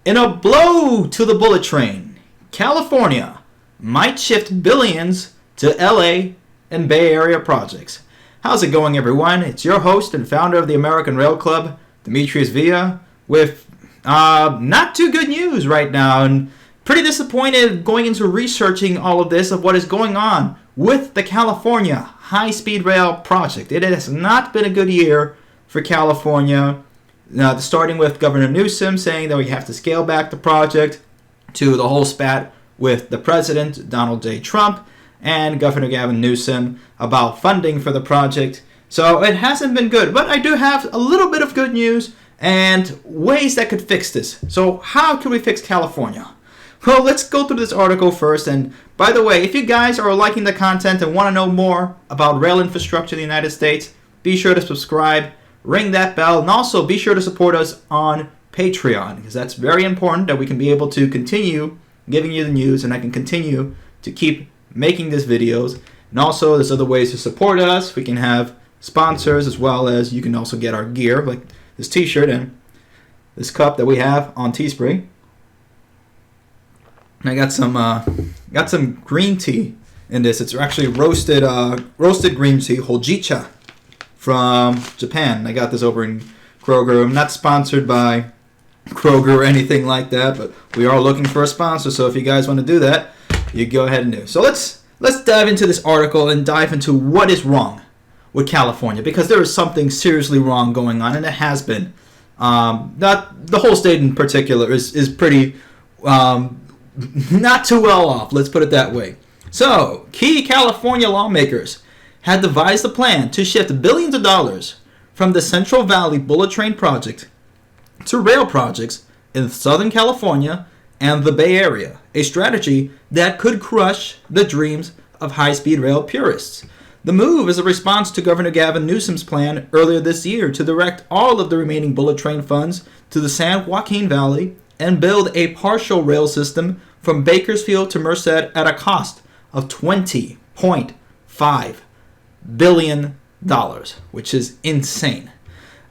In a blow to the bullet train, California might shift billions to LA and Bay Area projects. How's it going, everyone? It's your host and founder of the American Rail Club, Demetrius Villa, with not too good news right now, and pretty disappointed going into researching all of this of what is going on with the California high-speed rail project. It has not been a good year for California. Starting with Governor Newsom saying that we have to scale back the project, to the whole spat with the president, Donald J. Trump, and Governor Gavin Newsom about funding for the project. So it hasn't been good, but I do have a little bit of good news and ways that could fix this. So how can we fix California? Well, let's go through this article first. And by the way, if you guys are liking the content and want to know more about rail infrastructure in the United States, be sure to subscribe, ring that bell, and also be sure to support us on Patreon, because that's very important that we can be able to continue giving you the news and I can continue to keep making these videos. And also, there's other ways to support us. We can have sponsors, as well as you can also get our gear, like this t-shirt and this cup that we have on Teespring. I got some green tea in this. It's actually roasted green tea, Hojicha, from Japan. I got this over in Kroger. I'm not sponsored by Kroger or anything like that, but we are looking for a sponsor. So if you guys want to do that, you go ahead and do. So let's dive into this article and dive into what is wrong with California, because there is something seriously wrong going on, and it has been. Not the whole state in particular is pretty not too well off. Let's put it that way. So key California lawmakers had devised a plan to shift billions of dollars from the Central Valley Bullet Train project to rail projects in Southern California and the Bay Area, a strategy that could crush the dreams of high-speed rail purists. The move is a response to Governor Gavin Newsom's plan earlier this year to direct all of the remaining bullet train funds to the San Joaquin Valley and build a partial rail system from Bakersfield to Merced at a cost of $20.5 billion, which is insane.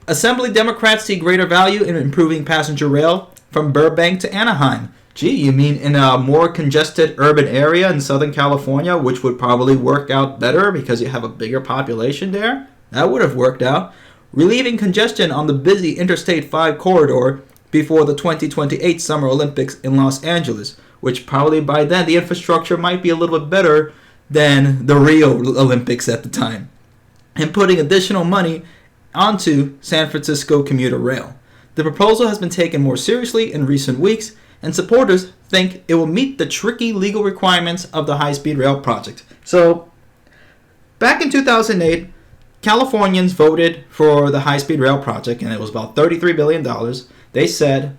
Assembly Democrats see greater value in improving passenger rail from Burbank to Anaheim. Gee, you mean in a more congested urban area in Southern California, which would probably work out better because you have a bigger population there? That would have worked out. Relieving congestion on the busy Interstate 5 corridor before the 2028 Summer Olympics in Los Angeles, which probably by then the infrastructure might be a little bit better than the Rio Olympics at the time. And putting additional money onto San Francisco commuter rail. The proposal has been taken more seriously in recent weeks, and supporters think it will meet the tricky legal requirements of the high-speed rail project. So, back in 2008, Californians voted for the high-speed rail project, and it was about $33 billion. They said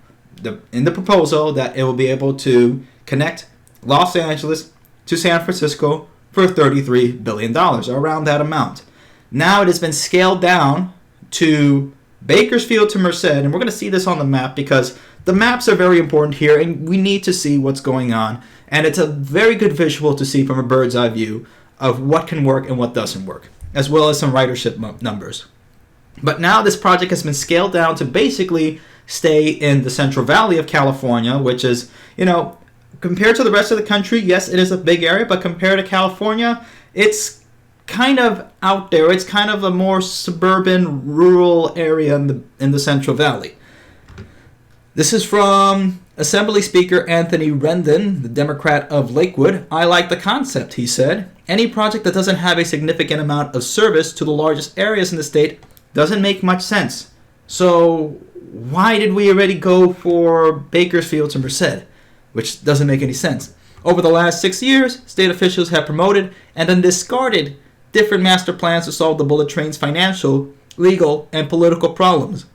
in the proposal that it will be able to connect Los Angeles to San Francisco for $33 billion, around that amount. Now it has been scaled down to Bakersfield to Merced, and we're going to see this on the map because the maps are very important here, and we need to see what's going on. And it's a very good visual to see from a bird's eye view of what can work and what doesn't work, as well as some ridership numbers. But now this project has been scaled down to basically stay in the Central Valley of California, which is, compared to the rest of the country, yes, it is a big area, but compared to California, it's kind of out there. It's kind of a more suburban, rural area in the Central Valley. This is from Assembly Speaker Anthony Rendon, the Democrat of Lakewood. I like the concept, he said. Any project that doesn't have a significant amount of service to the largest areas in the state doesn't make much sense. So why did we already go for Bakersfield to Merced, which doesn't make any sense? Over the last 6 years, state officials have promoted and then discarded different master plans to solve the bullet train's financial, legal, and political problems,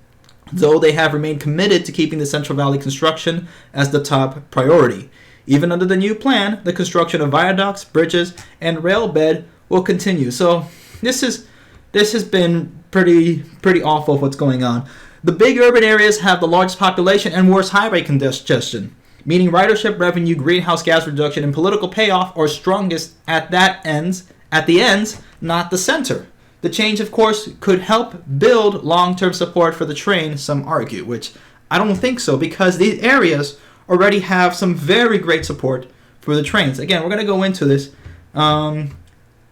though they have remained committed to keeping the Central Valley construction as the top priority. Even under the new plan, the construction of viaducts, bridges, and rail bed will continue. So this has been pretty awful what's going on. The big urban areas have the largest population and worst highway congestion, meaning ridership, revenue, greenhouse gas reduction, and political payoff are strongest at the ends, not the center. The change, of course, could help build long-term support for the train, some argue, which I don't think so, because these areas already have some very great support for the trains. Again, we're going to go into this. And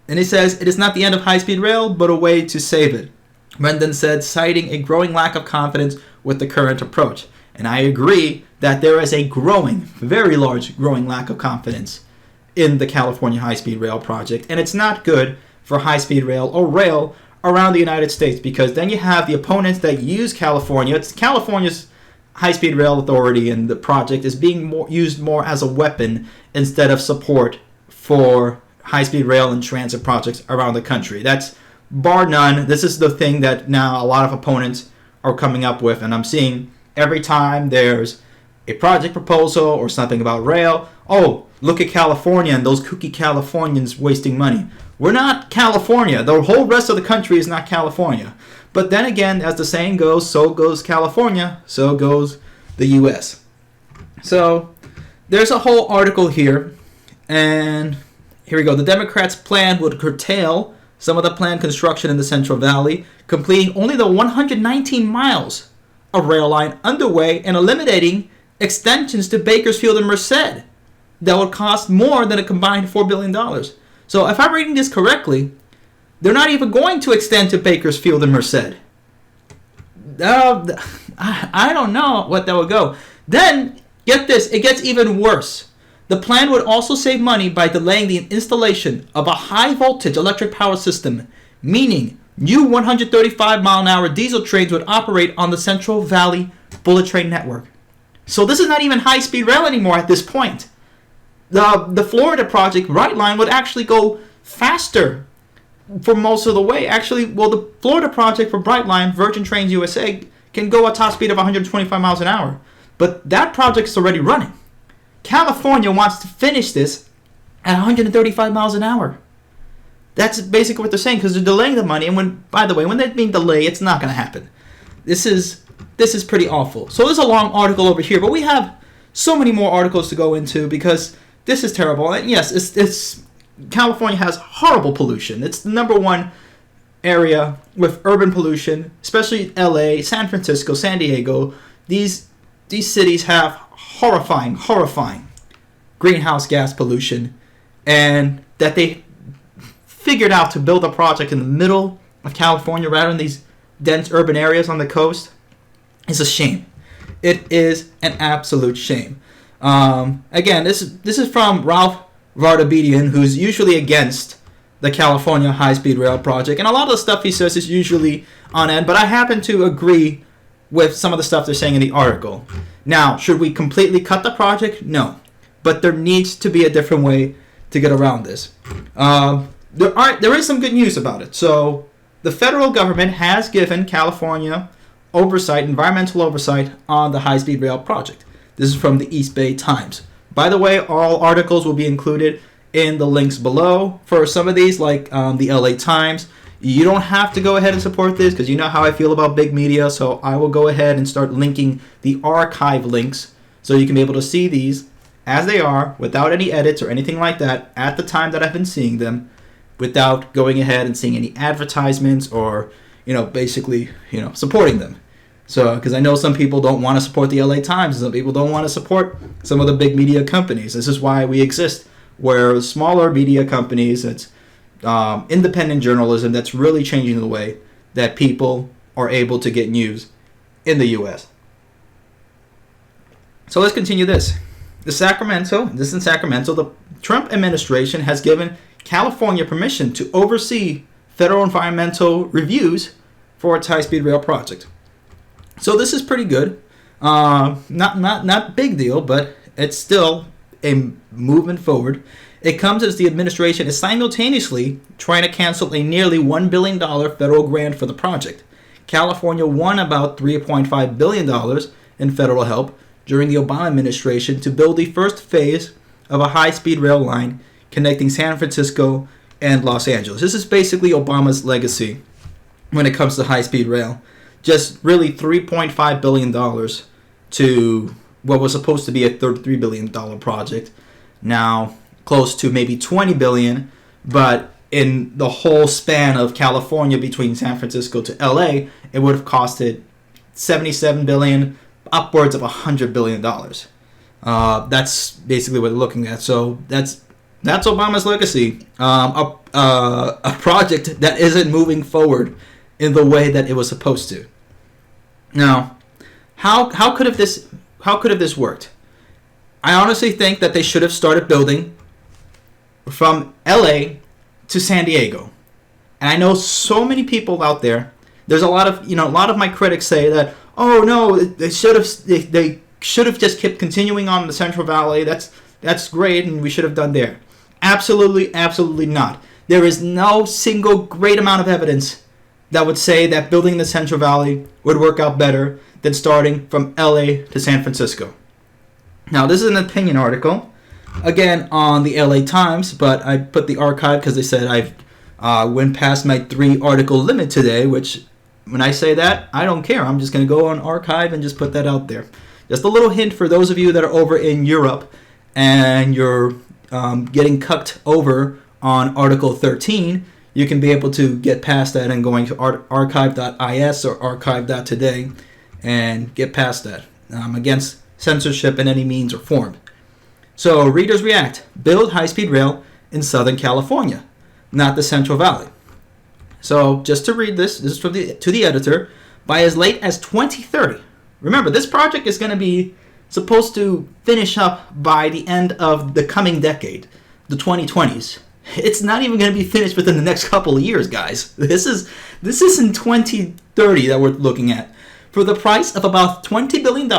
it says, it is not the end of high-speed rail, but a way to save it. Rendon said, citing a growing lack of confidence with the current approach. And I agree that there is a growing, very large growing lack of confidence in the California high-speed rail project. And it's not good for high-speed rail or rail around the United States, because then you have the opponents that use California. It's California's high-speed rail authority, and the project is being used more as a weapon instead of support for high-speed rail and transit projects around the country. That's bar none. This is the thing that now a lot of opponents are coming up with, and I'm seeing every time there's a project proposal or something about rail, oh, look at California and those kooky Californians wasting money. We're not California. The whole rest of the country is not California. But then again, as the saying goes, so goes California, so goes the U.S. So there's a whole article here, and here we go. The Democrats' plan would curtail some of the planned construction in the Central Valley, completing only the 119 miles of rail line underway and eliminating extensions to Bakersfield and Merced that would cost more than a combined $4 billion. So if I'm reading this correctly, they're not even going to extend to Bakersfield and Merced. I don't know what that would go. Then, get this, it gets even worse. The plan would also save money by delaying the installation of a high-voltage electric power system, meaning new 135-mile-an-hour diesel trains would operate on the Central Valley bullet train network. So this is not even high-speed rail anymore at this point. The Florida project, Right Line, would actually go faster for most of the way. Actually, well, the Florida project for Brightline, Virgin Trains USA, can go at top speed of 125 miles an hour. But that project's already running. California wants to finish this at 135 miles an hour. That's basically what they're saying, because they're delaying the money. And when, by the way, when they mean delay, it's not going to happen. This is pretty awful. So there's a long article over here, but we have so many more articles to go into because this is terrible. And yes, it's California has horrible pollution. It's the number one area with urban pollution, especially LA, San Francisco, San Diego. These cities have horrifying greenhouse gas pollution, and that they figured out to build a project in the middle of California rather than these dense urban areas on the coast is a shame. It is an absolute shame. Again, this is from Ralph Vardabedian, who's usually against the California high-speed rail project, and a lot of the stuff he says is usually on end, but I happen to agree with some of the stuff they're saying in the article. Now, should we completely cut the project? No. But there needs to be a different way to get around this. There is some good news about it. So, the federal government has given California environmental oversight on the high-speed rail project. This is from the East Bay Times. By the way, all articles will be included in the links below. For some of these, like the LA Times, you don't have to go ahead and support this because you know how I feel about big media, so I will go ahead and start linking the archive links so you can be able to see these as they are without any edits or anything like that at the time that I've been seeing them, without going ahead and seeing any advertisements or, basically, supporting them. So, because I know some people don't want to support the LA Times, and some people don't want to support some of the big media companies. This is why we exist, where smaller media companies, it's independent journalism that's really changing the way that people are able to get news in the U.S. So let's continue this. In Sacramento, the Trump administration has given California permission to oversee federal environmental reviews for its high-speed rail project. So this is pretty good. Not big deal, but it's still a movement forward. It comes as the administration is simultaneously trying to cancel a nearly $1 billion federal grant for the project. California won about $3.5 billion in federal help during the Obama administration to build the first phase of a high-speed rail line connecting San Francisco and Los Angeles. This is basically Obama's legacy when it comes to high-speed rail. Just really $3.5 billion to what was supposed to be a $33 billion project. Now, close to maybe $20 billion, but in the whole span of California between San Francisco to LA, it would have costed $77 billion, upwards of $100 billion. That's basically what they're looking at. So that's Obama's legacy. A project that isn't moving forward in the way that it was supposed to. Now, how could have this worked? I honestly think that they should have started building from LA to San Diego. And I know so many people out there. There's a lot of my critics say that, oh no, they should have just kept continuing on the Central Valley. That's great, and we should have done there. Absolutely not. There is no single great amount of evidence that would say that building the Central Valley would work out better than starting from LA to San Francisco. Now, this is an opinion article, again, on the LA Times, but I put the archive because they said I've went past my 3-article limit today, which, when I say that, I don't care. I'm just going to go on archive and just put that out there. Just a little hint for those of you that are over in Europe and you're getting cucked over on Article 13, you can be able to get past that and going to archive.is or archive.today and get past that. Against censorship in any means or form. So, readers react. Build high-speed rail in Southern California, not the Central Valley. So, just to read this is to the editor, by as late as 2030. Remember, this project is going to be supposed to finish up by the end of the coming decade, the 2020s. It's not even going to be finished within the next couple of years, guys. This is in 2030 that we're looking at. For the price of about $20 billion,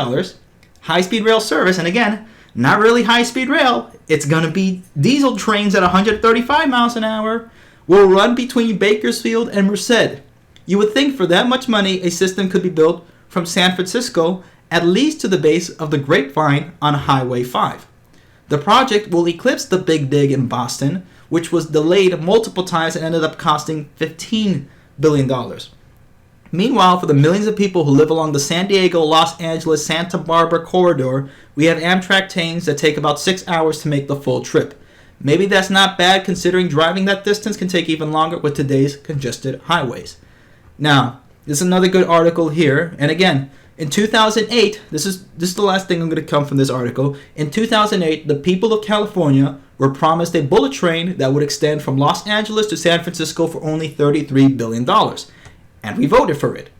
high-speed rail service, and again, not really high-speed rail, it's going to be diesel trains at 135 miles an hour, will run between Bakersfield and Merced. You would think for that much money, a system could be built from San Francisco at least to the base of the Grapevine on Highway 5. The project will eclipse the Big Dig in Boston, which was delayed multiple times and ended up costing $15 billion. Meanwhile, for the millions of people who live along the San Diego, Los Angeles, Santa Barbara corridor, we have Amtrak trains that take about 6 hours to make the full trip. Maybe that's not bad considering driving that distance can take even longer with today's congested highways. Now, this is another good article here, and again, in 2008, this is the last thing I'm going to come from this article. In 2008, the people of California were promised a bullet train that would extend from Los Angeles to San Francisco for only $33 billion. And we voted for it.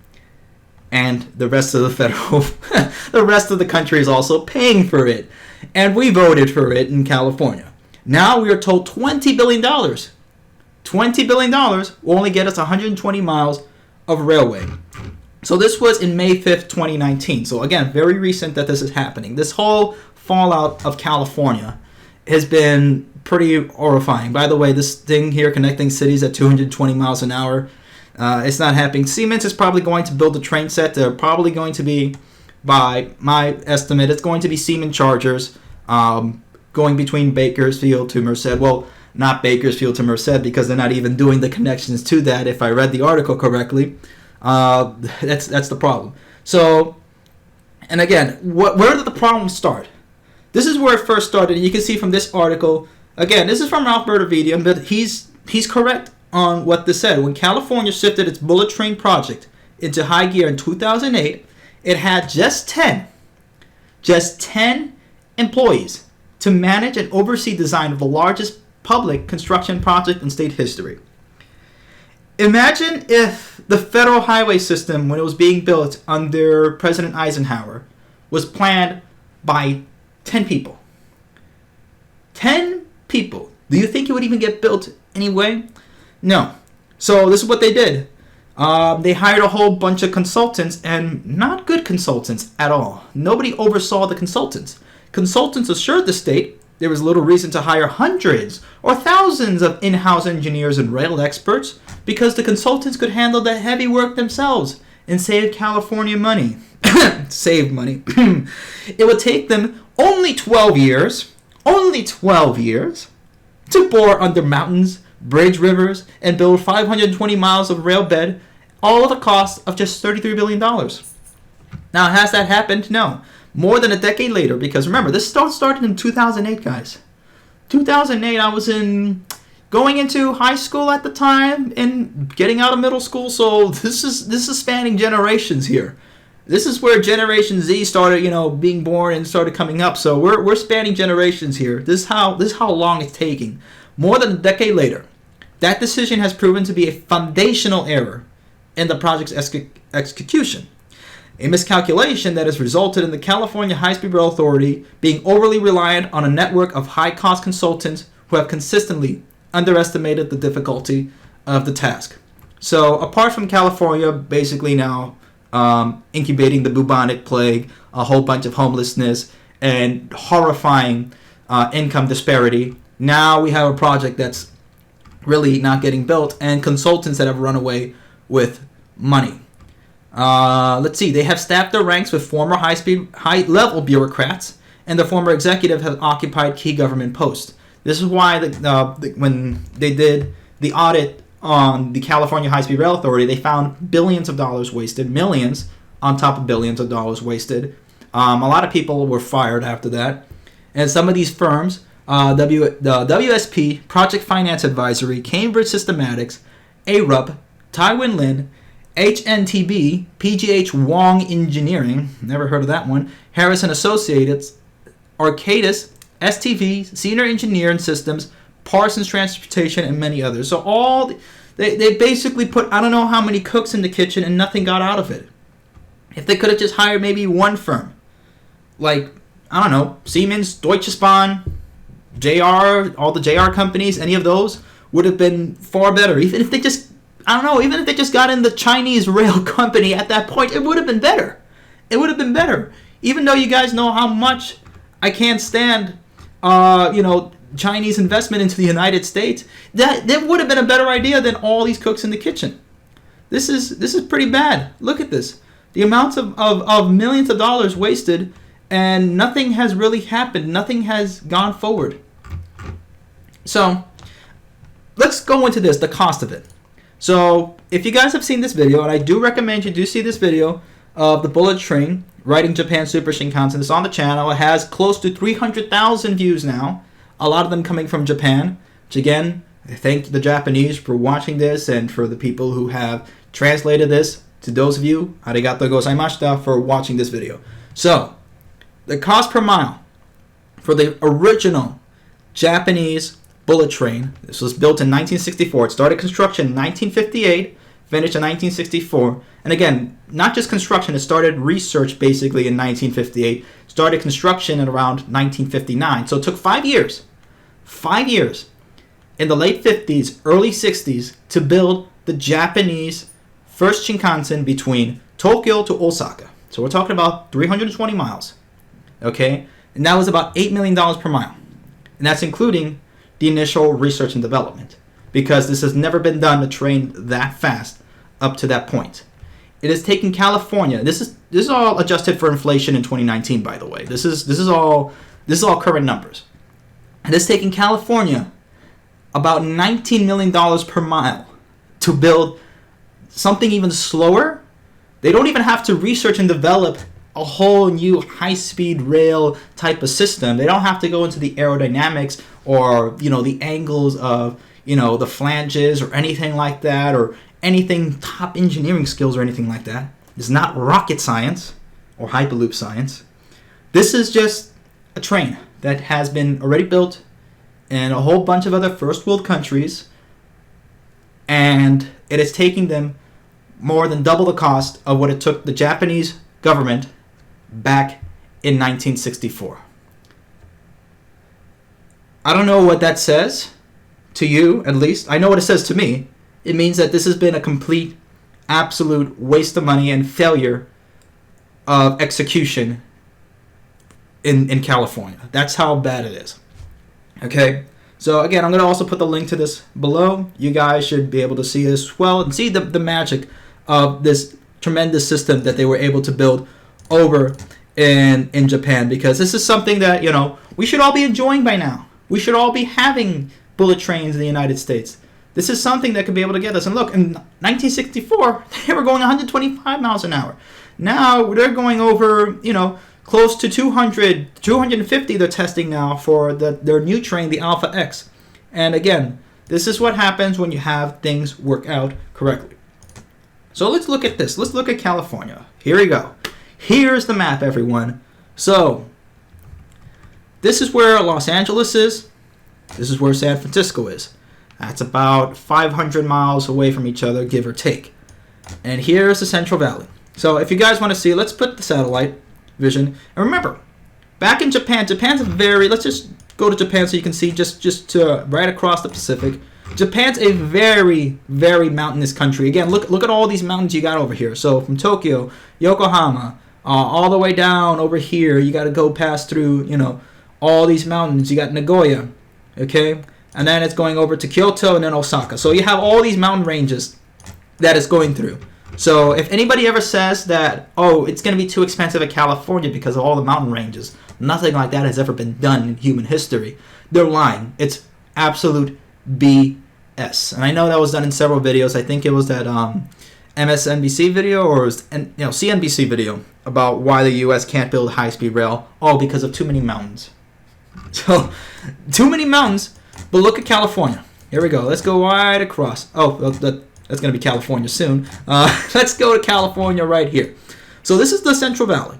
And the rest of the rest of the country is also paying for it. And we voted for it in California. Now we are told $20 billion. $20 billion will only get us 120 miles of railway. So this was in May 5th, 2019. So again, very recent that this is happening. This whole fallout of California has been pretty horrifying. By the way, this thing here connecting cities at 220 miles an hour, it's not happening. Siemens is probably going to build a train set. They're probably going to be, by my estimate, it's going to be Siemens Chargers going between Bakersfield to Merced. Well, not Bakersfield to Merced because they're not even doing the connections to that, if I read the article correctly. That's the problem. So, and again, where did the problem start? This is where it first started. You can see from this article. Again, this is from Ralph Bertavedian, but he's correct on what this said. When California shifted its bullet train project into high gear in 2008, it had just 10 employees to manage and oversee design of the largest public construction project in state history. Imagine if the federal highway system, when it was being built under President Eisenhower, was planned by 10 people. 10 people. Do you think it would even get built anyway? No. So this is what they did. They hired a whole bunch of consultants, and not good consultants at all. Nobody oversaw the consultants. Consultants assured the state there was little reason to hire hundreds or thousands of in-house engineers and rail experts because the consultants could handle the heavy work themselves and save California money. Save money. It would take them only 12 years to bore under mountains, bridge rivers, and build 520 miles of rail bed, all at the cost of just $33 billion. Now, has that happened? No. More than a decade later, because remember, this started in 2008, guys. 2008, I was going into high school at the time and getting out of middle school, so this is spanning generations here. This is where Generation Z started, being born and started coming up. So we're spanning generations here. This is how long it's taking. More than a decade later, that decision has proven to be a foundational error in the project's execution. A miscalculation that has resulted in the California High-Speed Rail Authority being overly reliant on a network of high-cost consultants who have consistently underestimated the difficulty of the task. So apart from California basically now incubating the bubonic plague, a whole bunch of homelessness, and horrifying income disparity, now we have a project that's really not getting built and consultants that have run away with money. Let's see. They have staffed their ranks with former high-level bureaucrats, and the former executive has occupied key government posts. This is why when they did the audit on the California High-Speed Rail Authority, they found billions of dollars wasted, millions on top of billions of dollars wasted. A lot of people were fired after that. And some of these firms, the WSP, Project Finance Advisory, Cambridge Systematics, ARUP, Tywin Lin, HNTB, PGH Wong Engineering, never heard of that one, Harrison Associates, Arcadis, STV, Senior Engineering Systems, Parsons Transportation, and many others. So they basically put I don't know how many cooks in the kitchen and nothing got out of it. If they could have just hired maybe one firm, like, I don't know, Siemens, Deutsche Bahn, JR, all the JR companies, any of those would have been far better. Even if they just got in the Chinese rail company at that point, it would have been better. It would have been better. Even though you guys know how much I can't stand, Chinese investment into the United States, that would have been a better idea than all these cooks in the kitchen. This is pretty bad. Look at this. The amounts of millions of dollars wasted, and nothing has really happened. Nothing has gone forward. So, let's go into this, the cost of it. So, if you guys have seen this video, and I do recommend you do see this video of the bullet train riding Japan Super Shinkansen. It's on the channel. It has close to 300,000 views now. A lot of them coming from Japan. Which again, I thank the Japanese for watching this and for the people who have translated this. To those of you, arigatou gozaimashita for watching this video. So, the cost per mile for the original Japanese bullet train. This was built in 1964. It started construction in 1958, finished in 1964. And again, not just construction, it started research basically in 1958. Started construction in around 1959. So it took 5 years. 5 years in the late 50s, early 60s to build the Japanese first Shinkansen between Tokyo to Osaka. So we're talking about 320 miles. Okay? And that was about $8 million per mile. And that's including the initial research and development, because this has never been done to train that fast up to that point. It has taken California. This is all adjusted for inflation in 2019, by the way. This is all current numbers. It has taken California about $19 million per mile to build something even slower. They don't even have to research and develop a whole new high-speed rail type of system. They don't have to go into the aerodynamics or, the angles of, the flanges or anything like that, or anything top engineering skills or anything like that. It's not rocket science or Hyperloop science. This is just a train that has been already built in a whole bunch of other first world countries, and it is taking them more than double the cost of what it took the Japanese government back in 1964. I don't know what that says to you, at least. I know what it says to me. It means that this has been a complete, absolute waste of money and failure of execution in California. That's how bad it is. Okay? So again, I'm going to also put the link to this below. You guys should be able to see this well and see the magic of this tremendous system that they were able to build over in Japan, because this is something that, we should all be enjoying by now. We should all be having bullet trains in the United States. This is something that could be able to get us. And look, in 1964, they were going 125 miles an hour. Now they're going over, close to 200, 250 they're testing now for their new train, the Alpha X. And again, this is what happens when you have things work out correctly. So let's look at this. Let's look at California. Here we go. here's the map, everyone. So, this is where Los Angeles is. This is where San Francisco is. That's about 500 miles away from each other, give or take. And here's the Central Valley. So if you guys want to see, let's put the satellite vision. And remember, back in Japan, let's just go to Japan so you can see just right across the Pacific. Japan's a very, very mountainous country. Again, look at all these mountains you got over here. So from Tokyo, Yokohama, all the way down over here, you got to go past through, all these mountains. You got Nagoya, okay? And then it's going over to Kyoto and then Osaka. So you have all these mountain ranges that it's going through. So if anybody ever says that, oh, it's going to be too expensive in California because of all the mountain ranges, nothing like that has ever been done in human history. They're lying. It's absolute BS. And I know that was done in several videos. I think it was that MSNBC video or CNBC video about why the U.S. can't build high-speed rail. Oh, because of too many mountains. So, too many mountains. But look at California. Here we go. Let's go right across. Oh, that's going to be California soon. Let's go to California right here. So this is the Central Valley.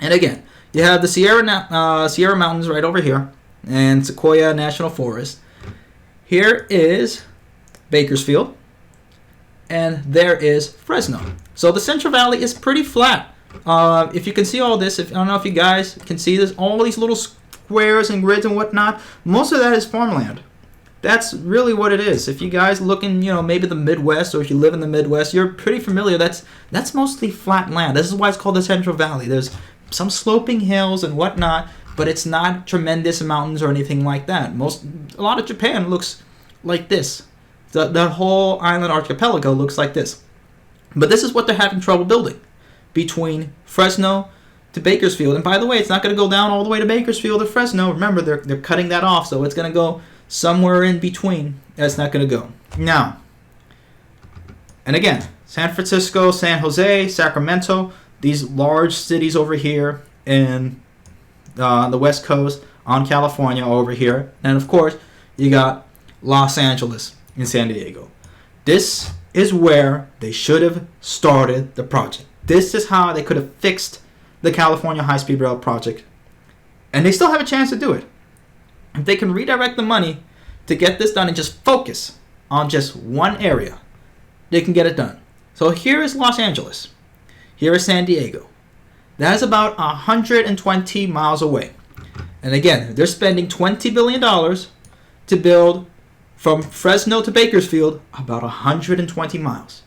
And again, you have the Sierra Mountains right over here and Sequoia National Forest. Here is Bakersfield. And there is Fresno. So the Central Valley is pretty flat. If you can see all this, I don't know if you guys can see this, all these little squares and grids and whatnot, most of that is farmland. That's really what it is. If you guys look in, maybe the Midwest, or if you live in the Midwest, you're pretty familiar. That's mostly flat land. This is why it's called the Central Valley. There's some sloping hills and whatnot, but it's not tremendous mountains or anything like that. A lot of Japan looks like this. The whole island archipelago looks like this. But this is what they're having trouble building between Fresno to Bakersfield. And by the way, it's not going to go down all the way to Bakersfield or Fresno. Remember, they're cutting that off, so it's going to go somewhere in between. That's not going to go. Now, and again, San Francisco, San Jose, Sacramento, these large cities over here in the West Coast, on California over here. And of course, you got Los Angeles and San Diego. This is where they should have started the project. This is how they could have fixed the California high-speed rail project. And they still have a chance to do it. If they can redirect the money to get this done and just focus on just one area, they can get it done. So here is Los Angeles. Here is San Diego. That is about 120 miles away. And again, they're spending $20 billion to build from Fresno to Bakersfield about 120 miles.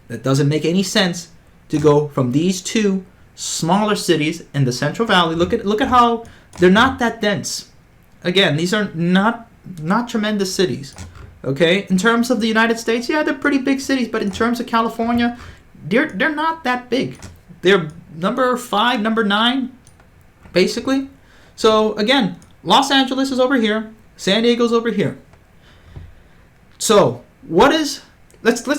That doesn't make any sense to go from these two smaller cities in the Central Valley. Look at how they're not that dense. Again, these are not tremendous cities. Okay, in terms of the United States, yeah, they're pretty big cities, but in terms of California, they're not that big. They're number 5, number 9, basically. So again, Los Angeles is over here, San Diego's over here. So let's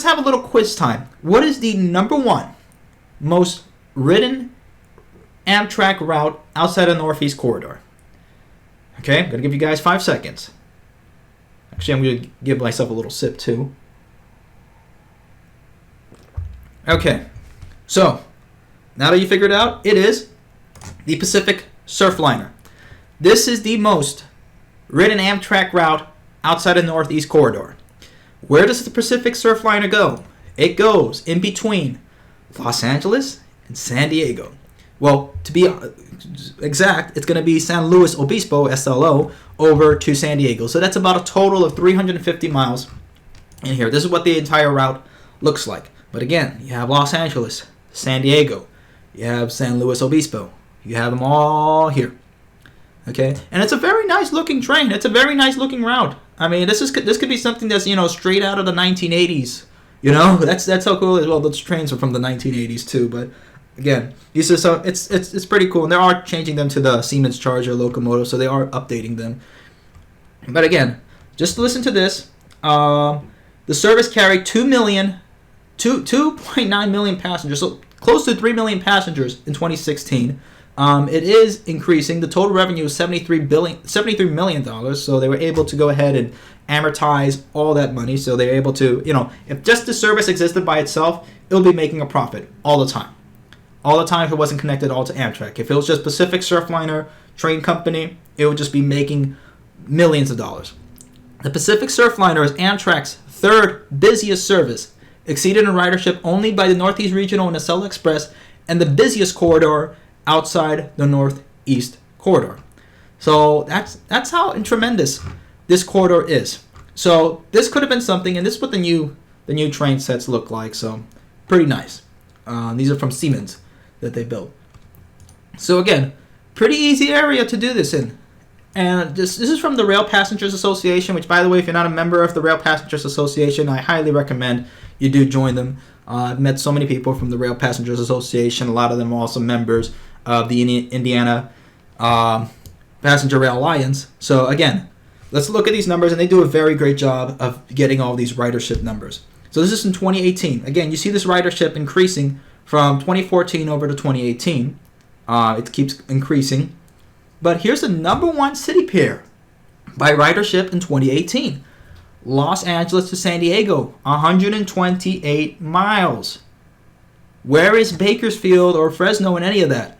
have a little quiz time. What is the number 1 most ridden Amtrak route outside of Northeast Corridor? Okay, I'm going to give you guys 5 seconds. Actually, I'm going to give myself a little sip too. Okay, so now that you figured it out, it is the Pacific Surfliner. This is the most ridden Amtrak route outside of Northeast Corridor. Where does the Pacific Surfliner go? It goes in between Los Angeles and San Diego. Well, to be exact, it's going to be San Luis Obispo, SLO, over to San Diego. So that's about a total of 350 miles in here. This is what the entire route looks like. But again, you have Los Angeles, San Diego, you have San Luis Obispo. You have them all here. Okay? And it's a very nice looking train. It's a very nice looking route. I mean, this could be something that's, straight out of the 1980s. That's how cool it is. Well, those trains are from the 1980s too, but again, these are it's pretty cool, and they are changing them to the Siemens Charger locomotive, so they are updating them. But again, just listen to this. The service carried 2.9 million passengers, so close to 3 million passengers in 2016. It is increasing. The total revenue is $73 million, so they were able to go ahead and amortize all that money. So they're able to, if just the service existed by itself, it'll be making a profit all the time. all the time if it wasn't connected all to Amtrak. If it was just Pacific Surfliner train company, it would just be making millions of dollars. The Pacific Surfliner is Amtrak's third busiest service, exceeded in ridership only by the Northeast Regional and Acela Express, and the busiest corridor outside the Northeast Corridor. So that's how tremendous this corridor is. So this could have been something, and this is what the new train sets look like. So pretty nice. These are from Siemens that they built. So again, pretty easy area to do this in. And this is from the Rail Passengers Association, which, by the way, if you're not a member of the Rail Passengers Association, I highly recommend you do join them. I've met so many people from the Rail Passengers Association. A lot of them are also members of the Indiana Passenger Rail Alliance. So again, let's look at these numbers, and they do a very great job of getting all these ridership numbers. So this is in 2018. Again, you see this ridership increasing from 2014 over to 2018. It keeps increasing. But here's the number one city pair by ridership in 2018. Los Angeles to San Diego, 128 miles. Where is Bakersfield or Fresno in any of that?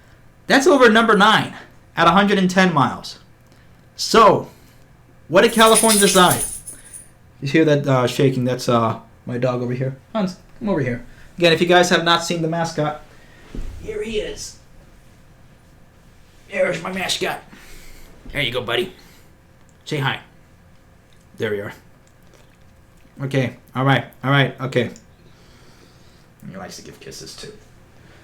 That's over number 9 at 110 miles. So, what did California decide? You hear that shaking? That's my dog over here. Hans, come over here. Again, if you guys have not seen the mascot, here he is. There's my mascot. There you go, buddy. Say hi. There we are. Okay. All right. Okay. He likes to give kisses, too.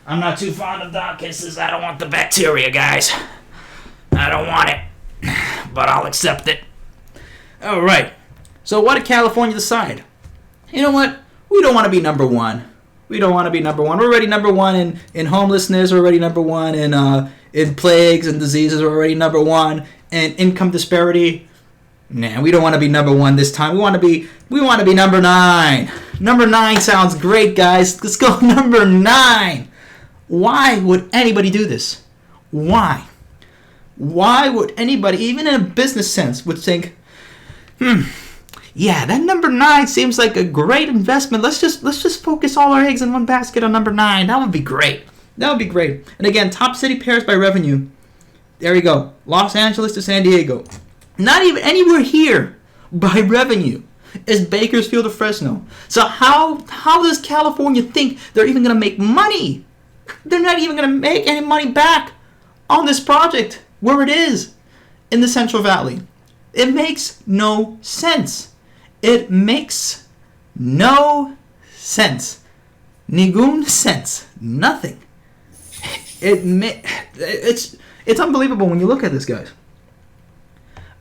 I'm not too fond of dog kisses. I don't want the bacteria, guys. I don't want it. But I'll accept it. All right. So what did California decide? You know what? We don't want to be number one. We're already number one in homelessness. We're already number one in plagues and diseases. We're already number one in income disparity. Nah, we don't want to be number one this time. We want to be number 9. Number 9 sounds great, guys. Let's go number 9. Why would anybody do this? Why? Why would anybody, even in a business sense, would think, yeah, that number 9 seems like a great investment. Let's just focus all our eggs in one basket on number 9. That would be great. And again, top city pairs by revenue. There you go. Los Angeles to San Diego. Not even anywhere here by revenue is Bakersfield or Fresno. So how does California think they're even going to make money? They're not even going to make any money back on this project where it is in the Central Valley. It makes no sense. It makes no sense. Ningún sense. Nothing. It's unbelievable when you look at this, guys.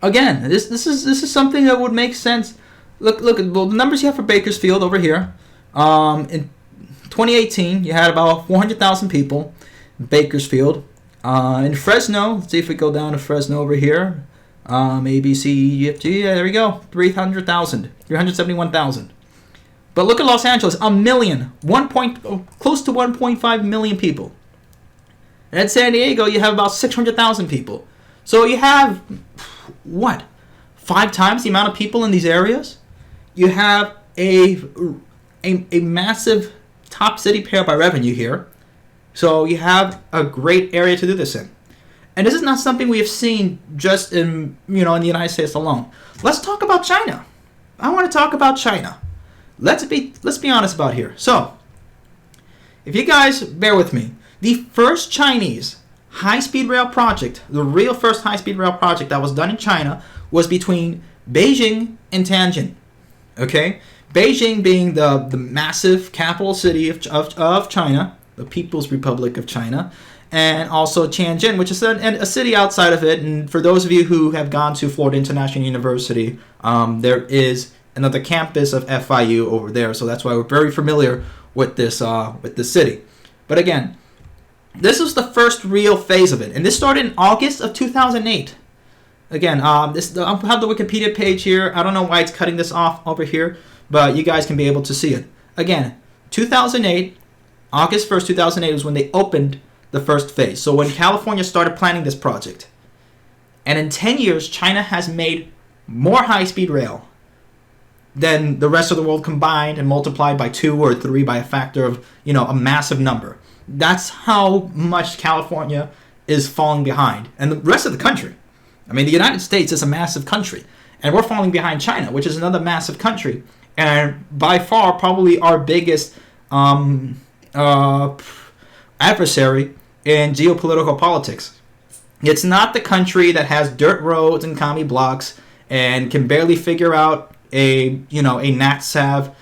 Again, this is something that would make sense. Look at the numbers you have for Bakersfield over here. In 2018, you had about 400,000 people in Bakersfield. In Fresno, let's see if we go down to Fresno over here. ABCEFG, yeah, there we go. 371,000. But look at Los Angeles, a million, close to 1.5 million people. And at San Diego, you have about 600,000 people. So you have, 5 times the amount of people in these areas? You have a massive top city pair by revenue here. So you have a great area to do this in. And this is not something we have seen just in the United States alone. Let's talk about China. I want to talk about China. Let's be honest about here. So, if you guys bear with me, the first Chinese high-speed rail project, the real first high-speed rail project that was done in China, was between Beijing and Tianjin. Okay? Beijing being the massive capital city of China, the People's Republic of China, and also Tianjin, which is a city outside of it. And for those of you who have gone to Florida International University, there is another campus of FIU over there, so that's why we're very familiar with this city. But again, this was the first real phase of it, and this started in August of 2008. Again, I have the Wikipedia page here. I don't know why it's cutting this off over here, but you guys can be able to see it. Again, 2008, August 1st, 2008 was when they opened the first phase. So when California started planning this project. And in 10 years, China has made more high-speed rail than the rest of the world combined and multiplied by 2 or 3 by a factor of, a massive number. That's how much California is falling behind. And the rest of the country. I mean, the United States is a massive country. And we're falling behind China, which is another massive country. And by far, probably our biggest adversary in geopolitical politics. It's not the country that has dirt roads and commie blocks and can barely figure out a NatSav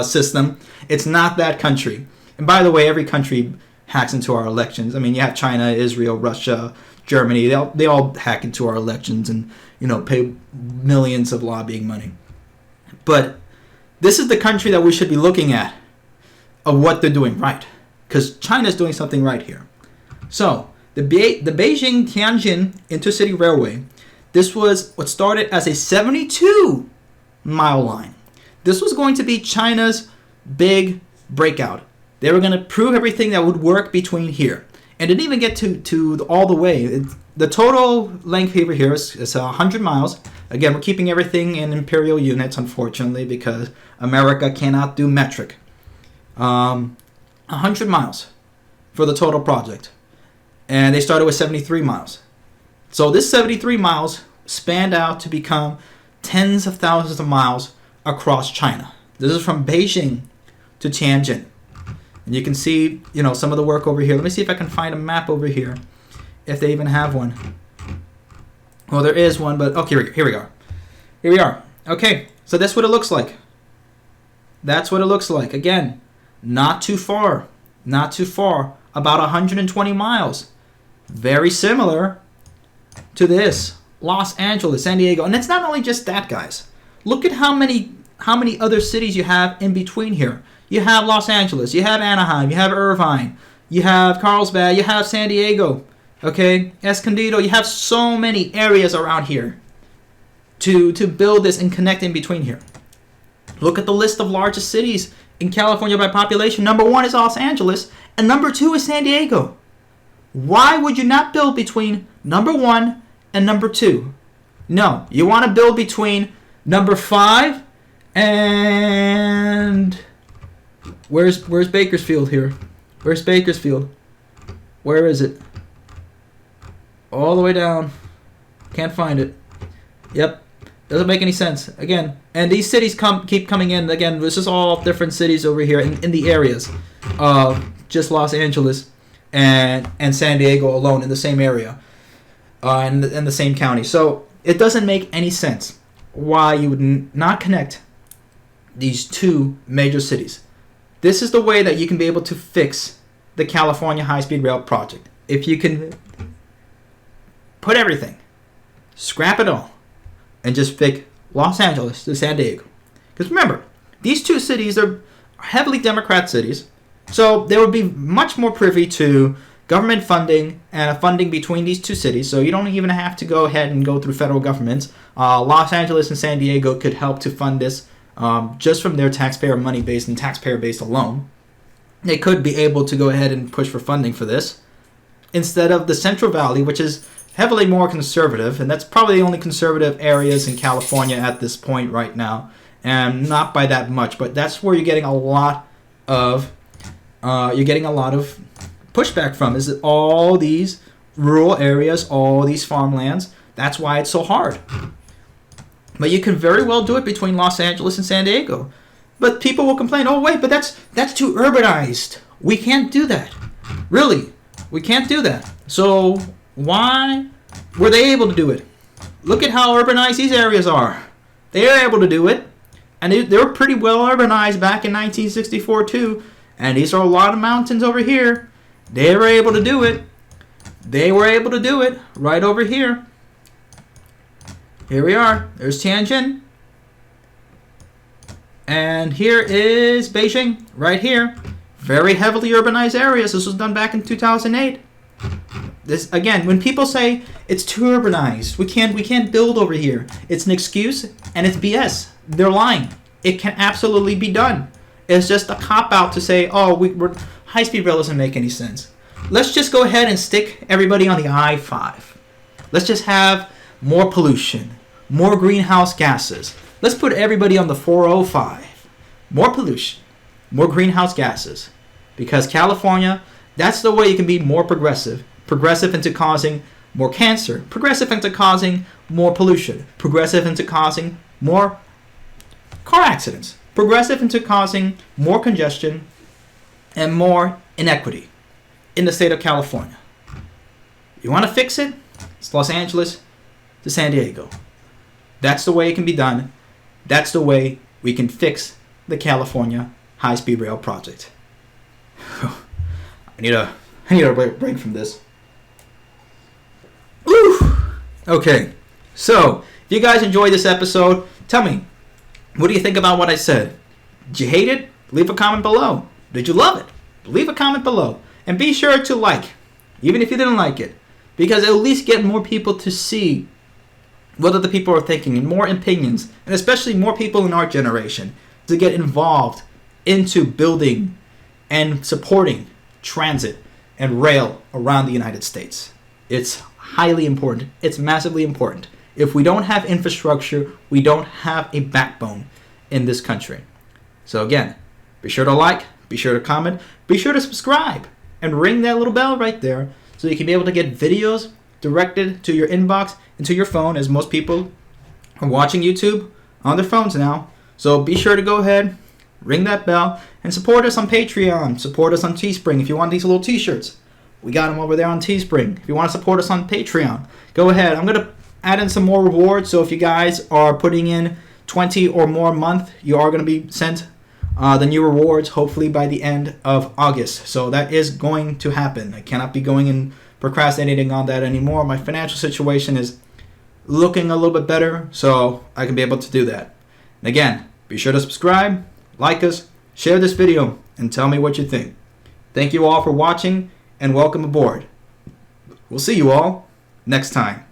system. It's not that country. And by the way, every country hacks into our elections. I mean, you have China, Israel, Russia, Germany. They all hack into our elections and pay millions of lobbying money. But this is the country that we should be looking at of what they're doing right, because China's doing something right here. So the Beijing-Tianjin intercity railway. This was what started as a 72-mile line. This was going to be China's big breakout. They were going to prove everything that would work between here. And didn't even get to all the way. The total length over here is 100 miles. Again, we're keeping everything in imperial units, unfortunately, because America cannot do metric. 100 miles for the total project. And they started with 73 miles. So this 73 miles spanned out to become tens of thousands of miles across China. This is from Beijing to Tianjin. And you can see, some of the work over here. Let me see if I can find a map over here, if they even have one. Well, there is one, but okay, here we are. Here we are. Okay, so that's what it looks like. That's what it looks like. Again, not too far. Not too far. About 120 miles. Very similar to this. Los Angeles, San Diego. And it's not only just that, guys. Look at how many other cities you have in between here. You have Los Angeles, you have Anaheim, you have Irvine, you have Carlsbad, you have San Diego, okay, Escondido. You have so many areas around here to build this and connect in between here. Look at the list of largest cities in California by population. Number 1 is Los Angeles, and number 2 is San Diego. Why would you not build between number 1 and number 2? No, you want to build between number 5 and... Where's Bakersfield here? Where's Bakersfield? Where is it? All the way down. Can't find it. Yep. Doesn't make any sense. Again, and these cities keep coming in. Again, this is all different cities over here in the areas of just Los Angeles and San Diego alone in the same area, in the same county. So it doesn't make any sense why you would not connect these two major cities. This is the way that you can be able to fix the California high-speed rail project. If you can put everything, scrap it all, and just fix Los Angeles to San Diego. Because remember, these two cities are heavily Democrat cities, so they would be much more privy to government funding and funding between these two cities, so you don't even have to go ahead and go through federal governments. Los Angeles and San Diego could help to fund this just from their taxpayer money base and taxpayer base alone. They could be able to go ahead and push for funding for this, instead of the Central Valley, which is heavily more conservative, and that's probably the only conservative areas in California at this point right now, and not by that much, but that's where you're getting a lot of pushback from, is all these rural areas, all these farmlands. That's why it's so hard. But you can very well do it between Los Angeles and San Diego. But people will complain, oh wait, but that's too urbanized. We can't do that. Really, we can't do that. So why were they able to do it? Look at how urbanized these areas are. They are able to do it. And they were pretty well urbanized back in 1964 too. And these are a lot of mountains over here. They were able to do it. They were able to do it right over here. Here we are. There's Tianjin. And here is Beijing, right here. Very heavily urbanized areas. This was done back in 2008. This again, when people say it's too urbanized, we can't build over here. It's an excuse and it's BS. They're lying. It can absolutely be done. It's just a cop-out to say, oh, we're high-speed rail doesn't make any sense. Let's just go ahead and stick everybody on the I-5. Let's just have more pollution, more greenhouse gases. Let's put everybody on the 405. More pollution, more greenhouse gases. Because California, that's the way you can be more progressive. Progressive into causing more cancer. Progressive into causing more pollution. Progressive into causing more car accidents. Progressive into causing more congestion and more inequity in the state of California. You want to fix it? It's Los Angeles to San Diego. That's the way it can be done. That's the way we can fix the California high-speed rail project. I need a break from this. Woo! Okay, so if you guys enjoyed this episode, tell me, what do you think about what I said? Did you hate it? Leave a comment below. Did you love it? Leave a comment below. And be sure to like, even if you didn't like it, because it'll at least get more people to see what other people are thinking and more opinions, and especially more people in our generation to get involved into building and supporting transit and rail around the United States. It's highly important. It's massively important. If we don't have infrastructure, we don't have a backbone in this country. So again, be sure to like, be sure to comment, be sure to subscribe, and ring that little bell right there so you can be able to get videos directed to your inbox and to your phone, as most people are watching YouTube on their phones now. So be sure to go ahead, ring that bell, and support us on Patreon. Support us on Teespring if you want these little t-shirts. We got them over there on Teespring. If you want to support us on Patreon, go ahead. I'm going to add in some more rewards. So if you guys are putting in 20 or more a month, you are going to be sent the new rewards hopefully by the end of August. So that is going to happen. I cannot be going and procrastinating on that anymore. My financial situation is looking a little bit better, so I can be able to do that. And again, be sure to subscribe, like us, share this video, and tell me what you think. Thank you all for watching, and welcome aboard. We'll see you all next time.